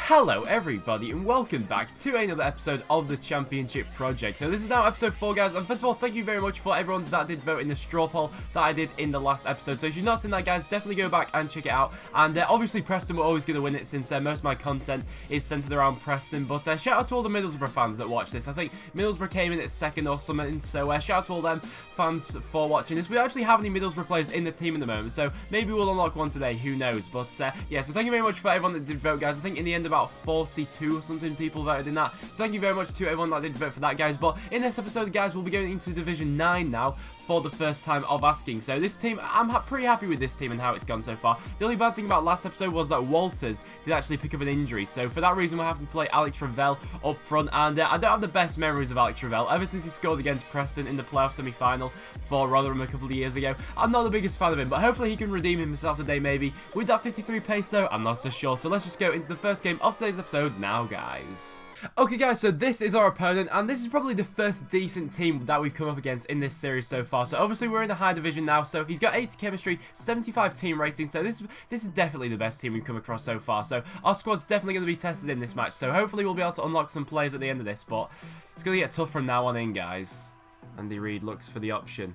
Hello everybody and welcome back to another episode of the Championship Project. So this is now episode 4, guys, and first of all, thank you very much for everyone that did vote in the straw poll that I did in the last episode. So if you've not seen that, guys, definitely go back and check it out. And obviously Preston were always going to win it since most of my content is centered around Preston. But shout out to all the Middlesbrough fans that watch this. I think Middlesbrough came in at second or something, so shout out to all them fans for watching this. We actually have any Middlesbrough players in the team at the moment, so maybe we'll unlock one today, who knows. But yeah, so thank you very much for everyone that did vote, guys. I think in the end about 42 or something people voted in that, so thank you very much to everyone that did vote for that, guys. But in this episode, guys, we'll be going into Division 9 now for the first time of asking. So this team, I'm pretty happy with this team and how it's gone so far. The only bad thing about last episode was that Walters did actually pick up an injury, so for that reason we'll have to play Alex Ravel up front. And I don't have the best memories of Alex Ravel ever since he scored against Preston in the playoff semi-final for Rotherham a couple of years ago. I'm not the biggest fan of him, but hopefully he can redeem himself today, maybe with that 53 pace, though I'm not so sure. So let's just go into the first game of today's episode now, guys. Okay, guys, so this is our opponent, and this is probably the first decent team that we've come up against in this series so far. So obviously we're in the high division now, so he's got 80 chemistry, 75 team rating, so this is definitely the best team we've come across so far. So our squad's definitely going to be tested in this match, so hopefully we'll be able to unlock some players at the end of this, but it's going to get tough from now on in, guys. Andy Reid looks for the option.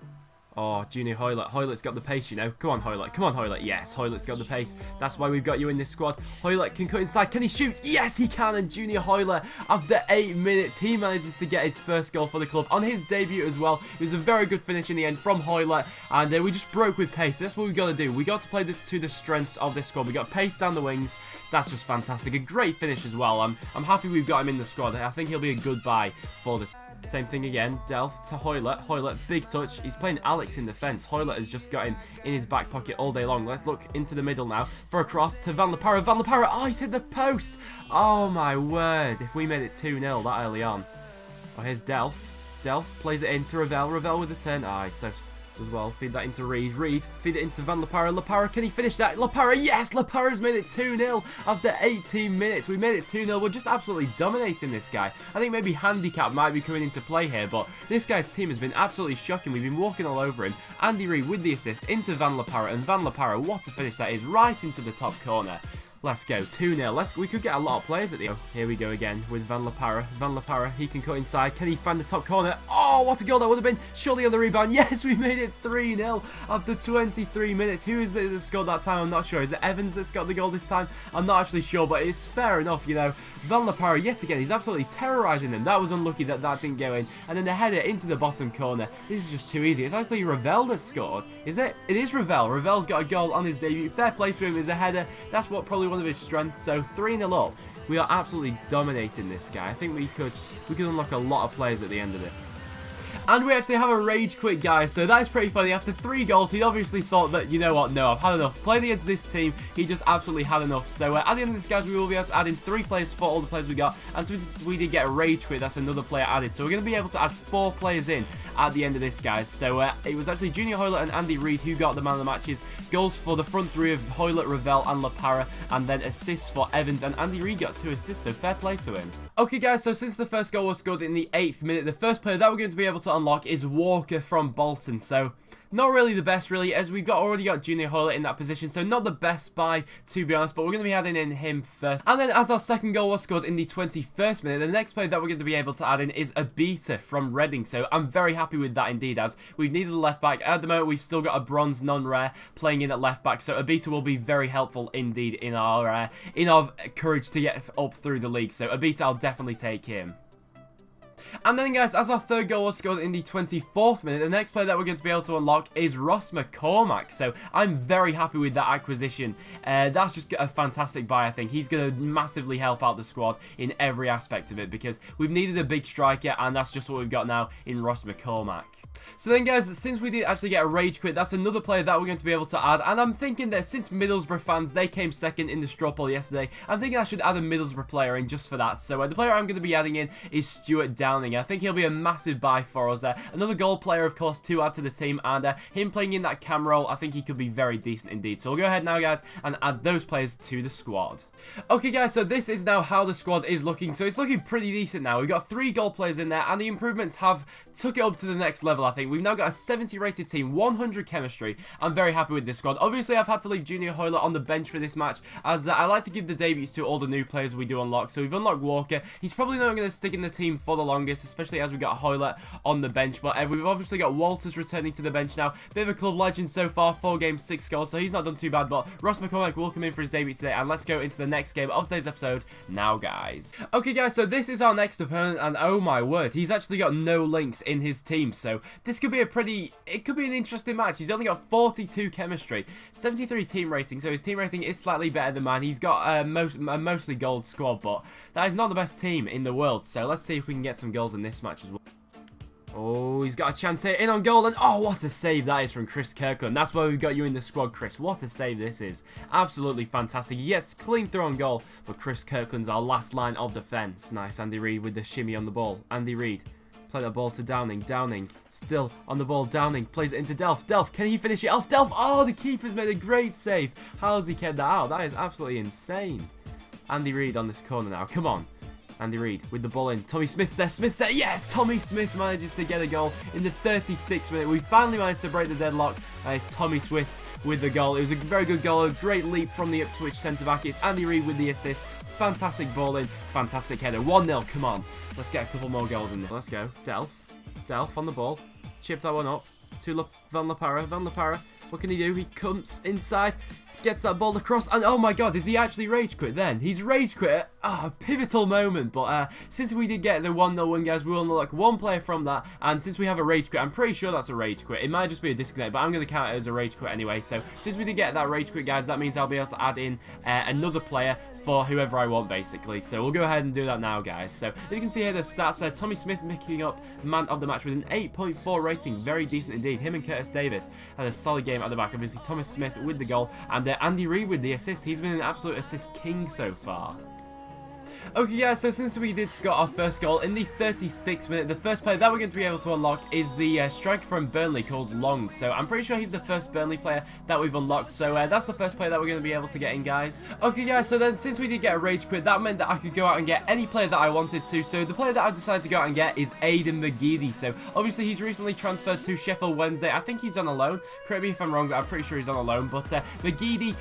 Oh, Junior Hoylett. Hoylett's got the pace, you know. Come on, Hoylett. Come on, Hoylett. Yes, Hoylett's got the pace. That's why we've got you in this squad. Hoylett can cut inside. Can he shoot? Yes, he can. And Junior Hoylett, after 8 minutes, he manages to get his first goal for the club on his debut as well. It was a very good finish in the end from Hoylett. And we just broke with pace. That's what we've got to do. We got to play to the strengths of this squad. We got pace down the wings. That's just fantastic. A great finish as well. I'm happy we've got him in the squad. I think he'll be a good buy for the team. Same thing again, Delph to Hoylett. Hoylett, big touch. He's playing Alex in defence. Hoylett has just got him in his back pocket all day long. Let's look into the middle now for a cross to Van La Parra. Van La Parra, oh, he's hit the post. Oh, my word. If we made it 2-0 that early on. Oh, here's Delph. Delph plays it into Ravel. Ravel with the turn. Ah, he's so as well. Feed that into Reid. Reid, feed it into Van La Parra. La Parra, can he finish that? La Parra, yes! La Parra's made it 2-0 after 18 minutes. We made it 2-0. We're just absolutely dominating this guy. I think maybe handicap might be coming into play here, but this guy's team has been absolutely shocking. We've been walking all over him. Andy Reid with the assist into Van La Parra, and Van La Parra, what a finish that is, right into the top corner. Let's go, 2-0. We could get a lot of players at the end. Here we go again with Van La Parra. Van La Parra, he can cut inside. Can he find the top corner? Oh, what a goal that would have been. Surely on the rebound. Yes, we made it 3-0 after 23 minutes. Who is it that scored that time? I'm not sure. Is it Evans that's got the goal this time? I'm not actually sure, but it's fair enough, you know. Van La Parra, yet again, he's absolutely terrorising them. That was unlucky that didn't go in. And then the header into the bottom corner. This is just too easy. It's actually Ravel that scored. Is it? It is Ravel. Ravel's got a goal on his debut. Fair play to him. Is a header. That's probably one of his strengths. So 3-0 up. We are absolutely dominating this guy. I think we could unlock a lot of players at the end of it. And we actually have a rage quit, guys, so that is pretty funny. After 3 goals, he obviously thought that, you know what, no, I've had enough. Playing against this team, he just absolutely had enough. So at the end of this, guys, we will be able to add in 3 players for all the players we got. And since we did get a rage quit, that's another player added. So we're going to be able to add 4 players in at the end of this, guys. So it was actually Junior Hoylett and Andy Reid who got the man of the matches. Goals for the front 3 of Hoylett, Ravel and La Parra, and then assists for Evans, and Andy Reid got 2 assists, so fair play to him. Okay, guys, so since the first goal was scored in the 8th minute, the first player that we're going to be able to unlock is Walker from Bolton. So not really the best, really, as we've already got Junior Hoylett in that position, so not the best buy, to be honest, but we're going to be adding in him first. And then as our second goal was scored in the 21st minute, the next player that we're going to be able to add in is Abita from Reading, so I'm very happy with that indeed, as we've needed a left back. At the moment, we've still got a bronze non-rare playing in at left back, so Abita will be very helpful indeed in our courage to get up through the league, so Abita, I'll definitely take him. And then, guys, as our third goal was scored in the 24th minute, the next player that we're going to be able to unlock is Ross McCormack. So I'm very happy with that acquisition. That's just a fantastic buy, I think. He's going to massively help out the squad in every aspect of it, because we've needed a big striker, and that's just what we've got now in Ross McCormack. So then, guys, since we did actually get a rage quit, that's another player that we're going to be able to add. And I'm thinking that since Middlesbrough fans, they came second in the straw poll yesterday, I'm thinking I should add a Middlesbrough player in just for that. So the player I'm going to be adding in is Stuart Downing. I think he'll be a massive buy for us. Another goal player, of course, to add to the team. And him playing in that cam role, I think he could be very decent indeed. So we'll go ahead now, guys, and add those players to the squad. Okay, guys, so this is now how the squad is looking. So it's looking pretty decent now. We've got 3 goal players in there, and the improvements have took it up to the next level, I think. We've now got a 70 rated team, 100 chemistry. I'm very happy with this squad. Obviously, I've had to leave Junior Hoylett on the bench for this match, as I like to give the debuts to all the new players we do unlock. So we've unlocked Walker. He's probably not going to stick in the team for the longest, especially as we got Hoylett on the bench. But we've obviously got Walters returning to the bench now. Bit of a club legend so far, 4 games, 6 goals, so he's not done too bad. But Ross McCormack will come in for his debut today, and let's go into the next game of today's episode now, guys. Okay, guys, so this is our next opponent, and oh my word, he's actually got no links in his team, so this could be it could be an interesting match. He's only got 42 chemistry, 73 team rating, so his team rating is slightly better than mine. He's got a mostly gold squad, but that is not the best team in the world, so let's see if we can get some goals in this match as well. Oh, he's got a chance here, in on goal, and oh, what a save that is from Chris Kirkland. That's why we've got you in the squad, Chris. What a save this is. Absolutely fantastic. He gets clean through on goal, but Chris Kirkland's our last line of defence. Nice, Andy Reid with the shimmy on the ball. Andy Reid, play that ball to Downing. Downing, still on the ball. Downing plays it into Delph. Delph, can he finish it off? Delph, oh, the keeper's made a great save. How has he kept that out? That is absolutely insane. Andy Reid on this corner now. Come on. Andy Reid with the ball in. Tommy Smith's there. Smith's there. Yes! Tommy Smith manages to get a goal in the 36th minute. We finally managed to break the deadlock. And it's Tommy Smith with the goal. It was a very good goal. A great leap from the Ipswich centre-back. It's Andy Reid with the assist. Fantastic ball in. Fantastic header. 1-0. Come on. Let's get a couple more goals in there. Let's go. Delph. Delph on the ball. Chip that one up to Van La Parra. Van La Parra. What can he do? He comes inside. Gets that ball across, and oh my god, is he actually rage quit then? He's rage quit. A pivotal moment, but since we did get the 1-0 win, guys, we will unlock one player from that, and since we have a rage quit, I'm pretty sure that's a rage quit. It might just be a disconnect, but I'm going to count it as a rage quit anyway. So since we did get that rage quit, guys, that means I'll be able to add in another player for whoever I want, basically. So we'll go ahead and do that now, guys. So as you can see here, the stats there, Tommy Smith picking up man of the match with an 8.4 rating. Very decent indeed. Him and Curtis Davis had a solid game at the back. Obviously, Thomas Smith with the goal, and Andy Reid with the assist. He's been an absolute assist king so far. Okay, guys, so since we did score our first goal in the 36th minute, the first player that we're going to be able to unlock is the striker from Burnley called Long. So I'm pretty sure he's the first Burnley player that we've unlocked. So that's the first player that we're going to be able to get in, guys. Okay, guys, so then since we did get a rage quit, that meant that I could go out and get any player that I wanted to. So the player that I decided to go out and get is Aidan McGeady. So obviously he's recently transferred to Sheffield Wednesday. I think he's on a loan. Correct me if I'm wrong, but I'm pretty sure he's on a loan. But McGeady,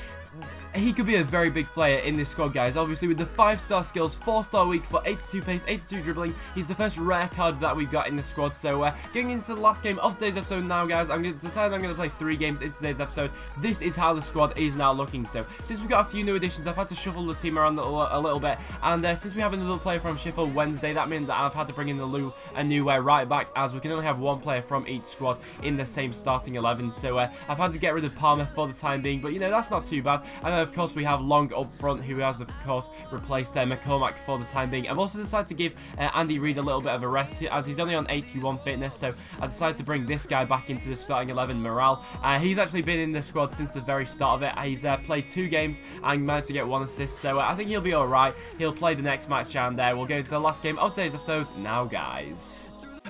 he could be a very big player in this squad, guys. Obviously, with the 5-star skills, 4-star weak for 82 pace, 82 dribbling, he's the first rare card that we've got in the squad. So, getting into the last game of today's episode now, guys, I'm going to decide I'm going to play 3 games in today's episode. This is how the squad is now looking. So, since we've got a few new additions, I've had to shuffle the team around a little bit. And since we have another player from Sheffield Wednesday, that means that I've had to bring in a new right back, as we can only have one player from each squad in the same starting 11. So, I've had to get rid of Palmer for the time being, but, you know, that's not too bad. And then, of course, we have Long up front, who has, of course, replaced McCormack for the time being. I've also decided to give Andy Reid a little bit of a rest, as he's only on 81 fitness, so I decided to bring this guy back into the starting 11, Morale. He's actually been in the squad since the very start of it. He's played 2 games and managed to get 1 assist, so I think he'll be alright. He'll play the next match, and we'll go into the last game of today's episode now, guys.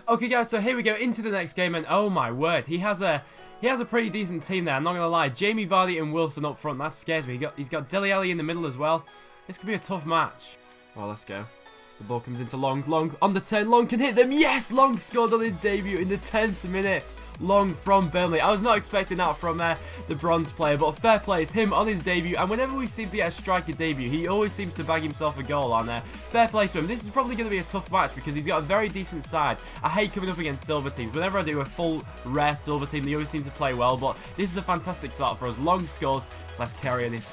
Okay, guys, so here we go into the next game, and oh my word, he has a pretty decent team there, I'm not going to lie. Jamie Vardy and Wilson up front, that scares me. He's got Dele Alli in the middle as well. This could be a tough match. Well, let's go. The ball comes into Long. Long on the turn. Long can hit them. Yes! Long scored on his debut in the 10th minute. Long from Burnley. I was not expecting that from the bronze player, but fair play. It's him on his debut, and whenever we seem to get a striker debut, he always seems to bag himself a goal on there. Fair play to him. This is probably going to be a tough match because he's got a very decent side. I hate coming up against silver teams. Whenever I do a full rare silver team, they always seem to play well, but this is a fantastic start for us. Long scores. Let's carry on this.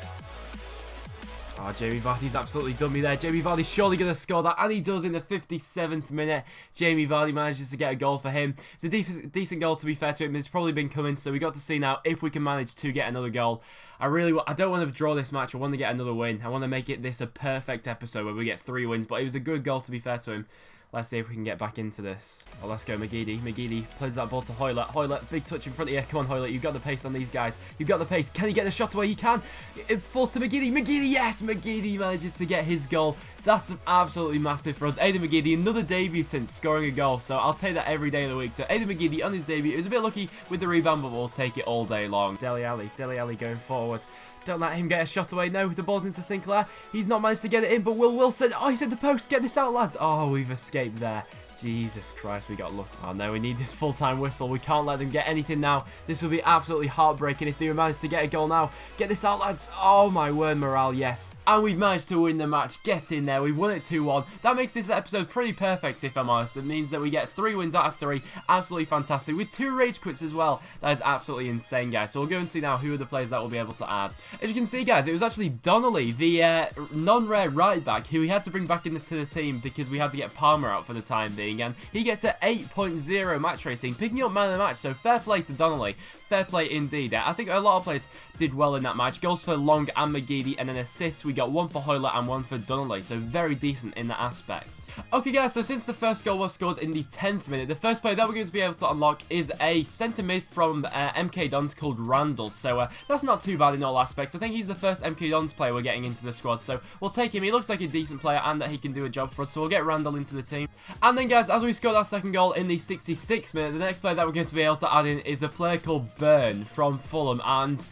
Oh, Jamie Vardy's absolutely done me there. Jamie Vardy's surely going to score that, and he does in the 57th minute. Jamie Vardy manages to get a goal for him. It's a decent goal, to be fair to him. It's probably been coming, so we got to see now if we can manage to get another goal. I don't want to draw this match. I want to get another win. I want to make this a perfect episode where we get 3 wins, but it was a good goal, to be fair to him. Let's see if we can get back into this. Oh, let's go, McGeady. McGeady plays that ball to Hoylett. Hoylett, big touch in front of you. Come on, Hoylett. You've got the pace on these guys. You've got the pace. Can he get the shot away? He can. It falls to McGeady. McGeady, yes! McGeady manages to get his goal. That's absolutely massive for us. Aidan McGeady, another debutant, scoring a goal, so I'll take that every day of the week. So Aidan McGeady on his debut, he was a bit lucky with the rebound, but we'll take it all day long. Dele Alli going forward. Don't let him get a shot away. No, the ball's into Sinclair. He's not managed to get it in, but Will Wilson, oh, he's in the post. Get this out, lads. Oh, we've escaped there. Jesus Christ, we got lucky. Oh no, we need this full-time whistle. We can't let them get anything now. This will be absolutely heartbreaking if they manage to get a goal now. Get this out, lads. Oh my word, morale, yes. And we've managed to win the match. Get in there. We've won it 2-1. That makes this episode pretty perfect, if I'm honest. It means that we get 3 wins out of 3. Absolutely fantastic. With 2 rage quits as well. That is absolutely insane, guys. So we'll go and see now who are the players that we'll be able to add. As you can see, guys, it was actually Donnelly, the non-rare right back, who we had to bring back into the team because we had to get Palmer out for the time being. And he gets an 8.0 match rating, picking up man of the match. So fair play to Donnelly. Fair play indeed. I think a lot of players did well in that match. Goals for Long and McGeady, and then assists. We got 1 for Hoyle and 1 for Donnelly. So very decent in that aspect. Okay, guys, so since the first goal was scored in the 10th minute, the first player that we're going to be able to unlock is a centre mid from MK Dons called Randall. So that's not too bad in all aspects. I think he's the first MK Dons player we're getting into the squad. So we'll take him. He looks like a decent player and that he can do a job for us. So we'll get Randall into the team. And then, guys, as we scored our second goal in the 66th minute, the next player that we're going to be able to add in is a player called Byrne from Fulham, and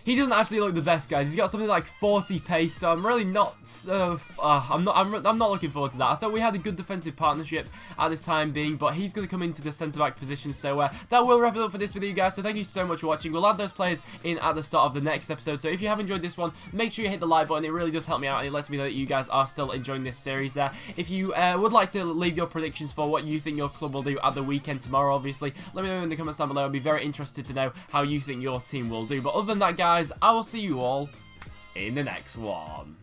he doesn't actually look the best, guys. He's got something like 40 pace, so I'm really not. I'm not looking forward to that. I thought we had a good defensive partnership at this time being, but he's going to come into the centre back position. So that will wrap it up for this video, guys. So thank you so much for watching. We'll add those players in at the start of the next episode. So if you have enjoyed this one, make sure you hit the like button. It really does help me out, and it lets me know that you guys are still enjoying this series. If you would like to leave your predictions for what you think your club will do at the weekend tomorrow, obviously, let me know in the comments down below. I'd be very interested to know how you think your team will do. But other than that, guys, I will see you all in the next one.